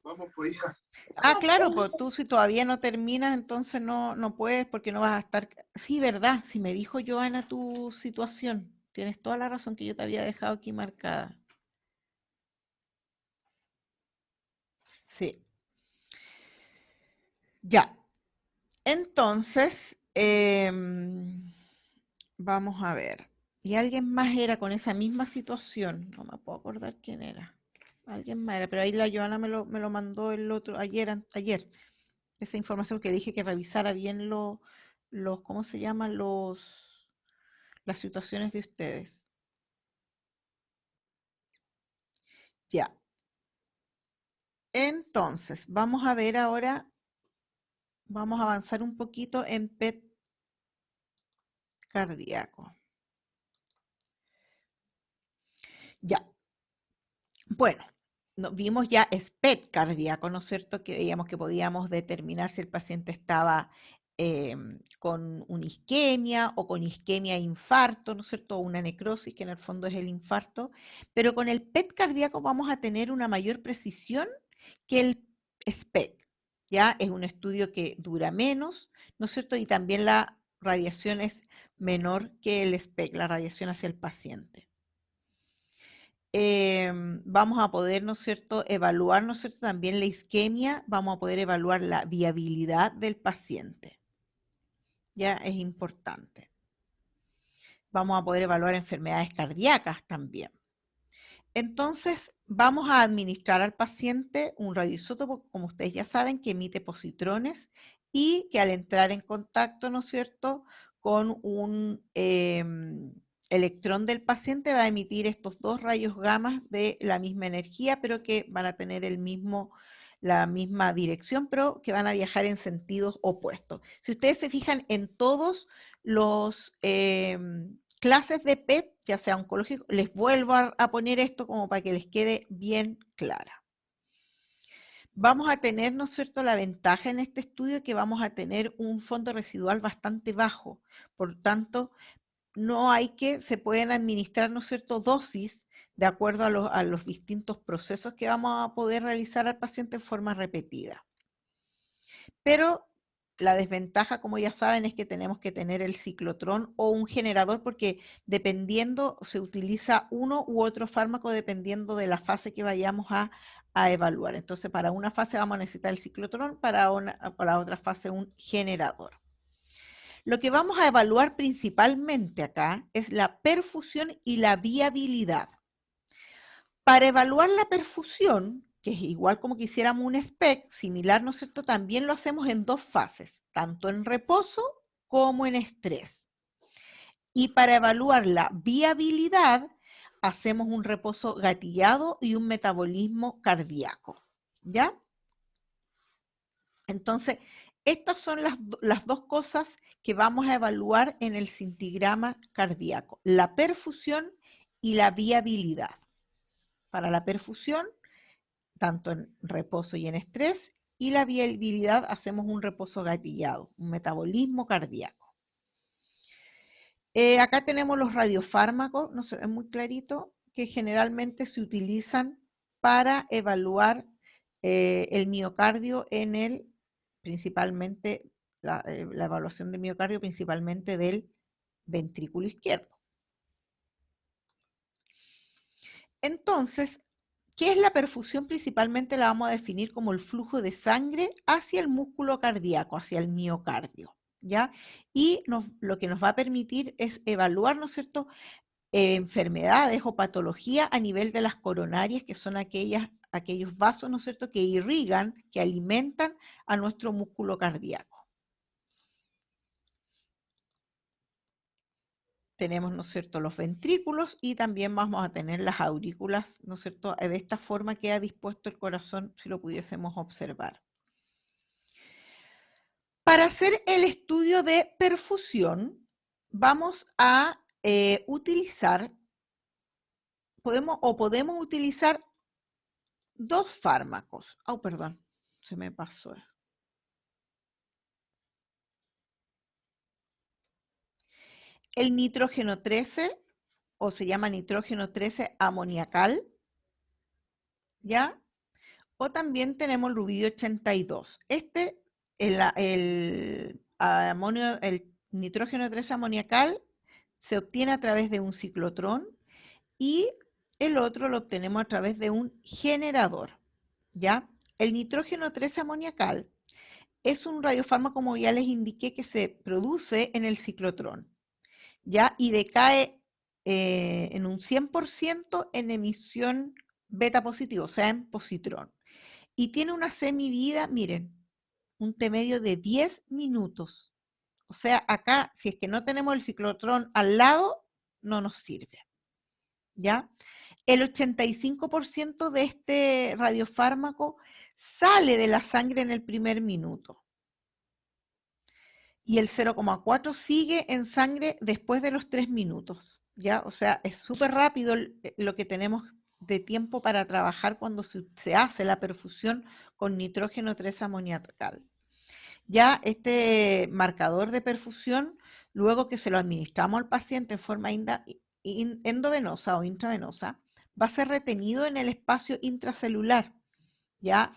Vamos, pues, hija. Ah, claro, pues tú si todavía no terminas, entonces no puedes porque no vas a estar. Sí, verdad, si me dijo Joana tu situación, tienes toda la razón que yo te había dejado aquí marcada. Sí, ya. Entonces, vamos a ver. Y alguien más era con esa misma situación, no me puedo acordar quién era. Alguien más era, pero ahí la Joana me lo mandó el otro, ayer, esa información que dije que revisara bien ¿cómo se llaman? Las situaciones de ustedes. Ya. Entonces, vamos a ver ahora, vamos a avanzar un poquito en PET cardíaco. Ya. Bueno, vimos ya SPET cardíaco, ¿no es cierto? Que veíamos que podíamos determinar si el paciente estaba con una isquemia o con isquemia e infarto, ¿no es cierto? O una necrosis, que en el fondo es el infarto. Pero con el PET cardíaco vamos a tener una mayor precisión que el SPEC. Ya es un estudio que dura menos, ¿no es cierto? Y también la radiación es menor que el SPEC, la radiación hacia el paciente. Vamos a poder, ¿no es cierto?, evaluar, ¿no es cierto?, también la isquemia, vamos a poder evaluar la viabilidad del paciente. Ya es importante. Vamos a poder evaluar enfermedades cardíacas también. Entonces, vamos a administrar al paciente un radioisótopo, como ustedes ya saben, que emite positrones y que al entrar en contacto, ¿no es cierto?, con un electrón del paciente va a emitir estos dos rayos gamma de la misma energía, pero que van a tener la misma dirección, pero que van a viajar en sentidos opuestos. Si ustedes se fijan en todos los clases de PET, ya sea oncológico, les vuelvo a poner esto como para que les quede bien clara. Vamos a tener, ¿no es cierto?, la ventaja en este estudio que vamos a tener un fondo residual bastante bajo. Por tanto, se pueden administrar, ¿no es cierto?, dosis de acuerdo a los distintos procesos que vamos a poder realizar al paciente en forma repetida. Pero la desventaja, como ya saben, es que tenemos que tener el ciclotrón o un generador porque dependiendo, se utiliza uno u otro fármaco dependiendo de la fase que vayamos a evaluar. Entonces, para una fase vamos a necesitar el ciclotrón, para la otra fase un generador. Lo que vamos a evaluar principalmente acá es la perfusión y la viabilidad. Para evaluar la perfusión, que es igual como que hiciéramos un SPEC, similar, ¿no es cierto?, también lo hacemos en dos fases, tanto en reposo como en estrés. Y para evaluar la viabilidad, hacemos un reposo gatillado y un metabolismo cardíaco. ¿Ya? Entonces, estas son las dos cosas que vamos a evaluar en el scintigrama cardíaco, la perfusión y la viabilidad. Para la perfusión, tanto en reposo y en estrés, y la viabilidad hacemos un reposo gatillado, un metabolismo cardíaco. Acá tenemos los radiofármacos, no sé, es muy clarito, que generalmente se utilizan para evaluar el miocardio principalmente la evaluación del miocardio principalmente del ventrículo izquierdo. Entonces, ¿qué es la perfusión? Principalmente la vamos a definir como el flujo de sangre hacia el músculo cardíaco, hacia el miocardio, ¿ya? Y lo que nos va a permitir es evaluar, ¿no es cierto?, enfermedades o patología a nivel de las coronarias, que son aquellos vasos, ¿no es cierto?, que irrigan, que alimentan a nuestro músculo cardíaco. Tenemos, ¿no es cierto?, los ventrículos y también vamos a tener las aurículas, ¿no es cierto?, de esta forma queda dispuesto el corazón si lo pudiésemos observar. Para hacer el estudio de perfusión, vamos a utilizar, podemos utilizar dos fármacos. Oh, perdón, se me pasó. el nitrógeno 13, o se llama nitrógeno 13 amoniacal, ¿ya? O también tenemos el rubidio 82. El nitrógeno 13 amoniacal se obtiene a través de un ciclotrón y el otro lo obtenemos a través de un generador, ¿ya? El nitrógeno 13 amoniacal es un radiofármaco, como ya les indiqué, que se produce en el ciclotrón, ¿ya? Y decae en un 100% en emisión beta positivo, o sea, en positrón. Y tiene una semivida, miren, un T medio de 10 minutos. O sea, acá, si es que no tenemos el ciclotrón al lado, no nos sirve, ¿ya? El 85% de este radiofármaco sale de la sangre en el primer minuto. Y el 0,4 sigue en sangre después de los 3 minutos, ¿ya? O sea, es súper rápido lo que tenemos de tiempo para trabajar cuando se hace la perfusión con nitrógeno 3 amoniacal. Ya este marcador de perfusión, luego que se lo administramos al paciente en forma endovenosa o intravenosa, va a ser retenido en el espacio intracelular, ¿ya?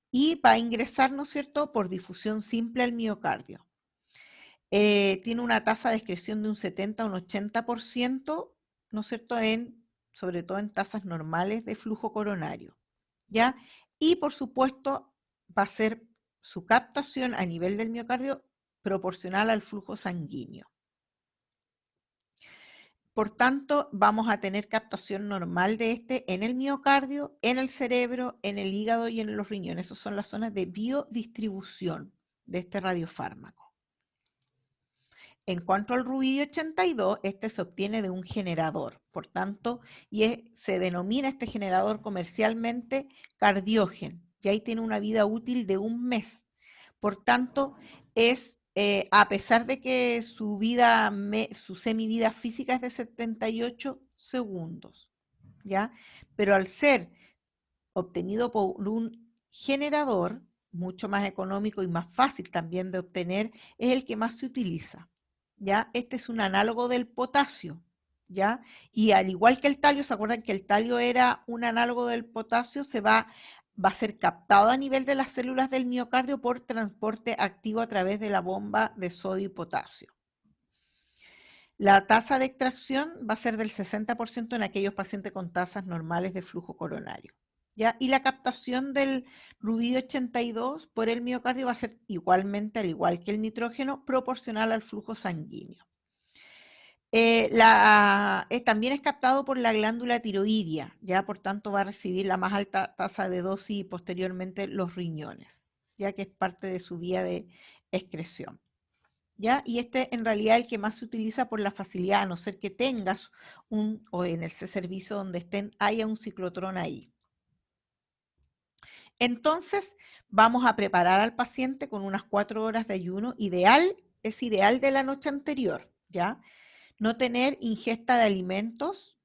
Y va a ingresar, ¿no es cierto?, por difusión simple al miocardio. Tiene una tasa de excreción de un 70 a un 80%, ¿no es cierto?, sobre todo en tasas normales de flujo coronario, ¿ya? Y por supuesto va a ser su captación a nivel del miocardio proporcional al flujo sanguíneo. Por tanto, vamos a tener captación normal de este en el miocardio, en el cerebro, en el hígado y en los riñones. Esas son las zonas de biodistribución de este radiofármaco. En cuanto al rubidio 82, este se obtiene de un generador, por tanto, se denomina este generador comercialmente Cardiogen, y ahí tiene una vida útil de 1 mes. Por tanto, a pesar de que su semivida física es de 78 segundos, ¿ya? Pero al ser obtenido por un generador, mucho más económico y más fácil también de obtener, es el que más se utiliza, ¿ya? Este es un análogo del potasio, ¿ya? Y al igual que el talio, ¿se acuerdan que el talio era un análogo del potasio? Va a ser captado a nivel de las células del miocardio por transporte activo a través de la bomba de sodio y potasio. La tasa de extracción va a ser del 60% en aquellos pacientes con tasas normales de flujo coronario, ¿ya? Y la captación del rubidio 82 por el miocardio va a ser igualmente, al igual que el nitrógeno, proporcional al flujo sanguíneo. También es captado por la glándula tiroidea, ya por tanto va a recibir la más alta tasa de dosis y posteriormente los riñones, ya que es parte de su vía de excreción, ¿ya? Y este en realidad es el que más se utiliza por la facilidad, a no ser que tengas o en ese servicio donde haya un ciclotrón ahí. Entonces, vamos a preparar al paciente con unas 4 horas de ayuno. Es ideal de la noche anterior, ¿ya? No tener ingesta de alimentos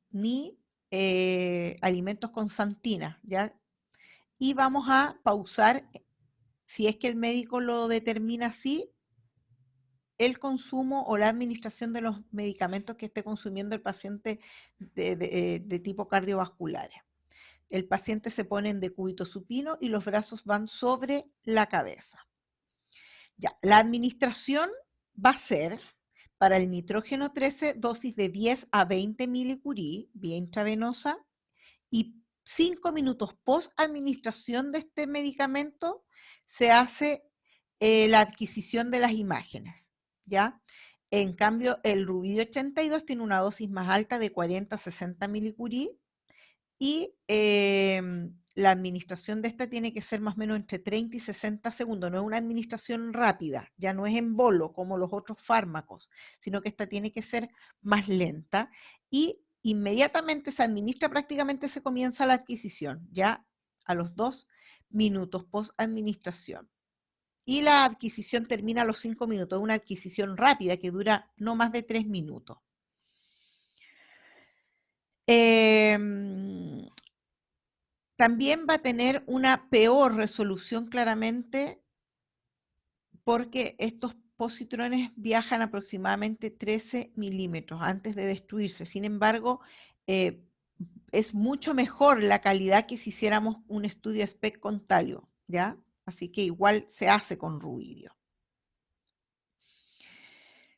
ni alimentos con santina, ¿ya? Y vamos a pausar, si es que el médico lo determina así, el consumo o la administración de los medicamentos que esté consumiendo el paciente de tipo cardiovascular. El paciente se pone en decúbito supino y los brazos van sobre la cabeza. Ya, la administración va a ser para el nitrógeno 13 dosis de 10 a 20 milicurie vía intravenosa y 5 minutos post administración de este medicamento se hace la adquisición de las imágenes, ¿ya? En cambio, el rubidio 82 tiene una dosis más alta de 40 a 60 milicurie y la administración de esta tiene que ser más o menos entre 30 y 60 segundos, no es una administración rápida, ya no es en bolo como los otros fármacos, sino que esta tiene que ser más lenta y inmediatamente se administra, prácticamente se comienza la adquisición, ya a los 2 minutos post administración. Y la adquisición termina a los 5 minutos, una adquisición rápida que dura no más de 3 minutos. También va a tener una peor resolución claramente porque estos positrones viajan aproximadamente 13 milímetros antes de destruirse. Sin embargo, es mucho mejor la calidad que si hiciéramos un estudio SPEC con talio, ¿ya? Así que igual se hace con rubidio.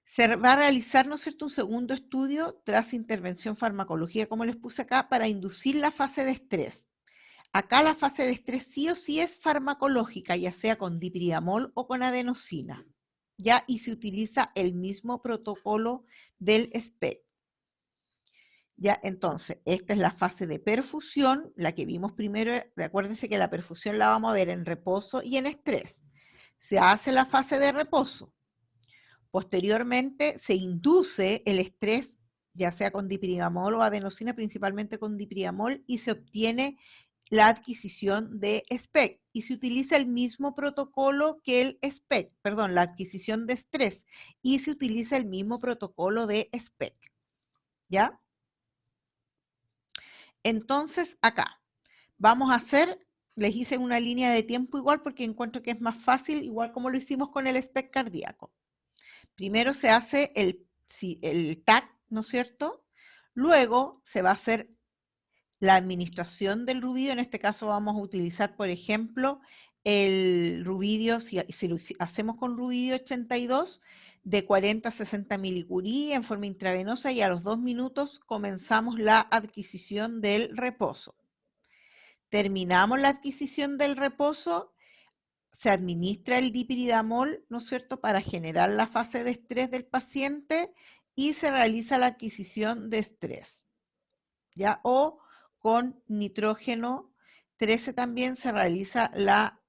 Se va a realizar, ¿no es cierto?, un segundo estudio tras intervención farmacológica, como les puse acá, para inducir la fase de estrés. Acá la fase de estrés sí o sí es farmacológica, ya sea con dipridamol o con adenosina, ¿ya? Y se utiliza el mismo protocolo del SPEC. Ya, entonces, esta es la fase de perfusión, la que vimos primero. Acuérdense que la perfusión la vamos a ver en reposo y en estrés. Se hace la fase de reposo. Posteriormente se induce el estrés, ya sea con dipridamol o adenosina, principalmente con dipridamol, y se obtiene la adquisición de SPEC. Y se utiliza el mismo protocolo que el SPEC, perdón, la adquisición de estrés, y se utiliza el mismo protocolo de SPEC. ¿Ya? Entonces, acá vamos a hacer, les hice una línea de tiempo igual porque encuentro que es más fácil, igual como lo hicimos con el SPEC cardíaco. Primero se hace el TAC, ¿no es cierto? Luego se va a hacer la administración del rubidio. En este caso vamos a utilizar, por ejemplo, el rubidio, si lo hacemos con rubidio 82, de 40 a 60 milicurí en forma intravenosa, y a los 2 minutos comenzamos la adquisición del reposo. Terminamos la adquisición del reposo, se administra el dipridamol, ¿no es cierto?, para generar la fase de estrés del paciente, y se realiza la adquisición de estrés, ¿ya? O con nitrógeno 13 también se realiza la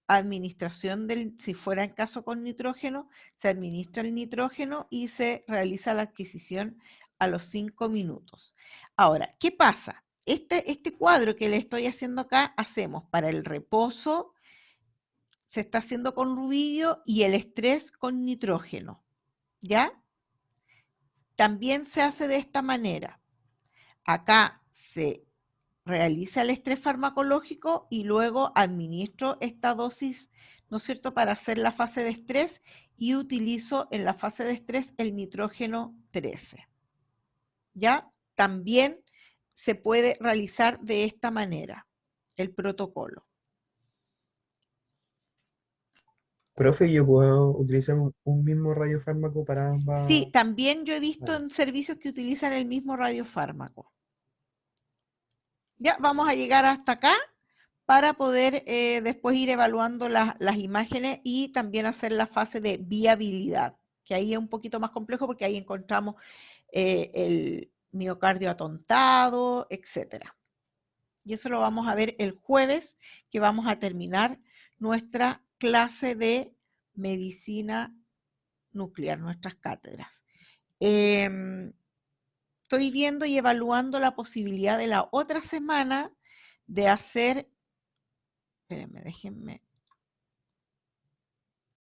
administración si fuera en caso con nitrógeno, se administra el nitrógeno y se realiza la adquisición a los 5 minutos. Ahora, ¿qué pasa? Este cuadro que le estoy haciendo acá, hacemos para el reposo, se está haciendo con rubidio, y el estrés con nitrógeno, ¿ya? También se hace de esta manera. Acá se realiza el estrés farmacológico y luego administro esta dosis, ¿no es cierto?, para hacer la fase de estrés, y utilizo en la fase de estrés el nitrógeno 13. ¿Ya? También se puede realizar de esta manera el protocolo. Profe, yo puedo utilizar un mismo radiofármaco para ambas. Sí, también yo he visto Ah, en servicios que utilizan el mismo radiofármaco. Ya, vamos a llegar hasta acá para poder después ir evaluando las imágenes y también hacer la fase de viabilidad, que ahí es un poquito más complejo porque ahí encontramos el miocardio atontado, etcétera. Y eso lo vamos a ver el jueves, que vamos a terminar nuestra clase de medicina nuclear, nuestras cátedras. Estoy viendo y evaluando la posibilidad de la otra semana de hacer, espérenme, déjenme